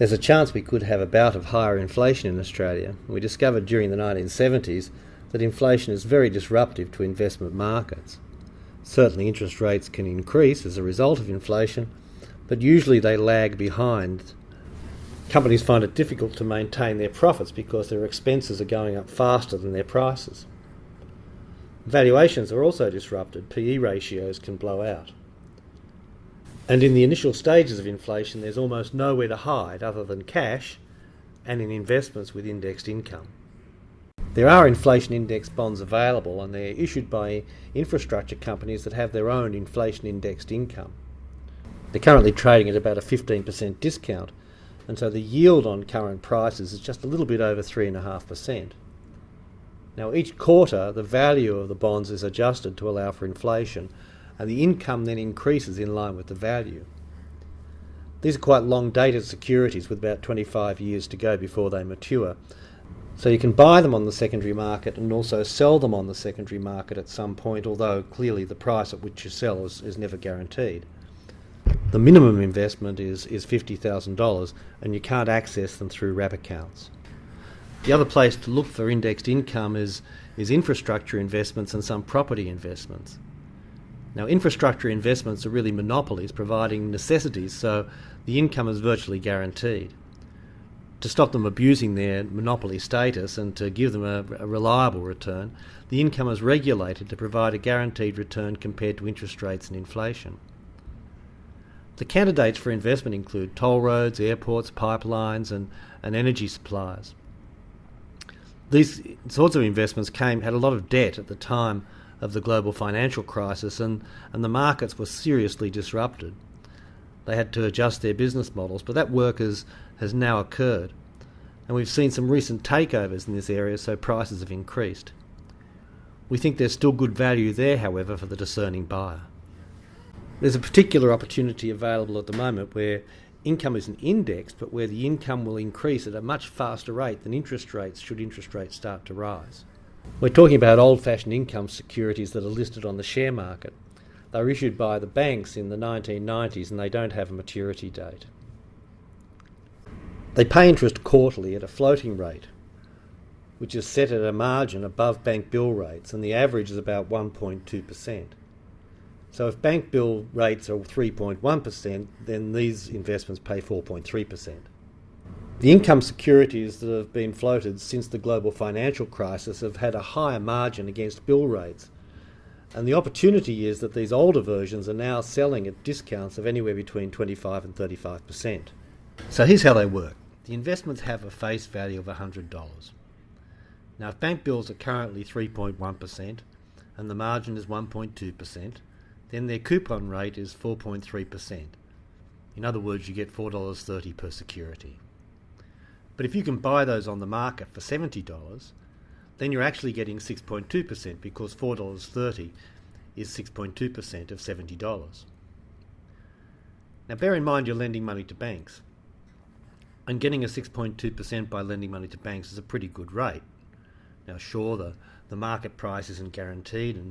There's a chance we could have a bout of higher inflation in Australia. We discovered during the 1970s that inflation is very disruptive to investment markets. Certainly interest rates can increase as a result of inflation, but usually they lag behind. Companies find it difficult to maintain their profits because their expenses are going up faster than their prices. Valuations are also disrupted. PE ratios can blow out. And in the initial stages of inflation, there's almost nowhere to hide other than cash and in investments with indexed income. There are inflation index bonds available, and they're issued by infrastructure companies that have their own inflation indexed income. They're currently trading at about a 15% discount, and so the yield on current prices is just a little bit over 3.5%. Now, each quarter, the value of the bonds is adjusted to allow for inflation, and the income then increases in line with the value. These are quite long-dated securities with about 25 years to go before they mature, so you can buy them on the secondary market and also sell them on the secondary market at some point, although clearly the price at which you sell is never guaranteed. The minimum investment is $50,000, and you can't access them through wrap accounts. The other place to look for indexed income is infrastructure investments and some property investments. Now, infrastructure investments are really monopolies providing necessities, so the income is virtually guaranteed. To stop them abusing their monopoly status and to give them a reliable return, the income is regulated to provide a guaranteed return compared to interest rates and inflation. The candidates for investment include toll roads, airports, pipelines and energy suppliers. These sorts of investments had a lot of debt at the time of the global financial crisis, and the markets were seriously disrupted. They had to adjust their business models, but that work has now occurred. And we've seen some recent takeovers in this area, so prices have increased. We think there's still good value there, however, for the discerning buyer. There's a particular opportunity available at the moment where income isn't indexed, but where the income will increase at a much faster rate than interest rates should interest rates start to rise. We're talking about old-fashioned income securities that are listed on the share market. They were issued by the banks in the 1990s and they don't have a maturity date. They pay interest quarterly at a floating rate, which is set at a margin above bank bill rates, and the average is about 1.2%. So if bank bill rates are 3.1%, then these investments pay 4.3%. The income securities that have been floated since the global financial crisis have had a higher margin against bill rates. And the opportunity is that these older versions are now selling at discounts of anywhere between 25 and 35%. So here's how they work. The investments have a face value of $100. Now, if bank bills are currently 3.1% and the margin is 1.2%, then their coupon rate is 4.3%. In other words, you get $4.30 per security. But if you can buy those on the market for $70, then you're actually getting 6.2% because $4.30 is 6.2% of $70. Now bear in mind you're lending money to banks. And getting a 6.2% by lending money to banks is a pretty good rate. Now sure, the market price isn't guaranteed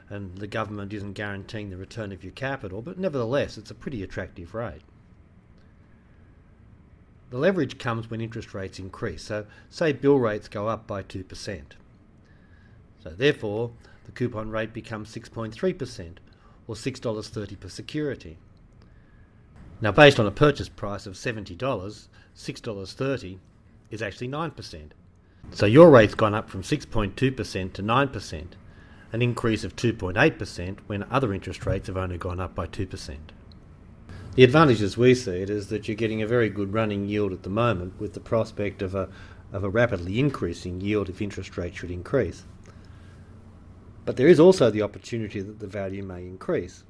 and the government isn't guaranteeing the return of your capital, but nevertheless it's a pretty attractive rate. The leverage comes when interest rates increase. So say bill rates go up by 2%. So therefore, the coupon rate becomes 6.3%, or $6.30 per security. Now based on a purchase price of $70, $6.30 is actually 9%. So your rate's gone up from 6.2% to 9%, an increase of 2.8% when other interest rates have only gone up by 2%. The advantage as we see it is that you're getting a very good running yield at the moment with the prospect of a rapidly increasing yield if interest rates should increase. But there is also the opportunity that the value may increase.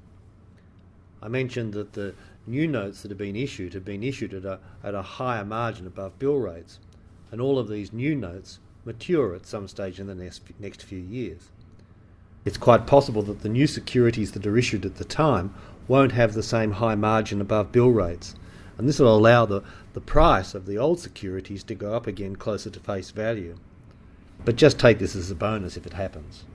I mentioned that the new notes that have been issued at a higher margin above bill rates, and all of these new notes mature at some stage in the next few years. It's quite possible that the new securities that are issued at the time won't have the same high margin above bill rates, and this will allow the price of the old securities to go up again closer to face value. But just take this as a bonus if it happens.